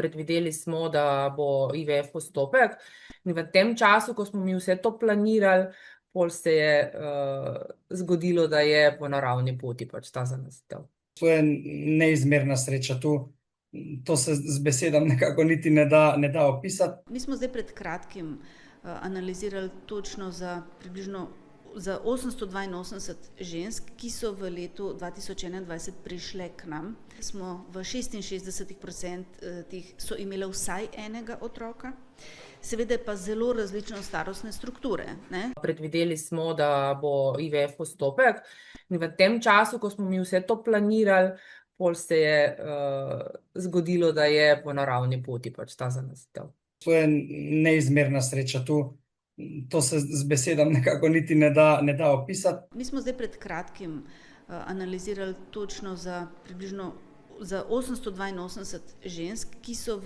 Predvideli smo, da bo IVF postopek in v tem času, ko smo mi vse to planirali, pol se je zgodilo, da je po naravni poti pač ta zamestitev. To je neizmerna sreča. To se z besedami nekako niti ne da opisati. Mi smo zdaj pred kratkim analizirali točno za približno za 882 žensk, ki so v letu 2021 prišle k nam. Smo v 66% so imele vsaj enega otroka, seveda pa zelo različne starostne strukture. Ne? Predvideli smo, da bo IVF postopek in v tem času, ko smo mi vse to planirali, pol se je zgodilo, da je po naravni poti pač ta zamestitev. To je neizmerna sreča. To se z besedami nekako niti ne da opisati. Mi smo zdaj pred kratkim analizirali točno za približno za 882 žensk, ki so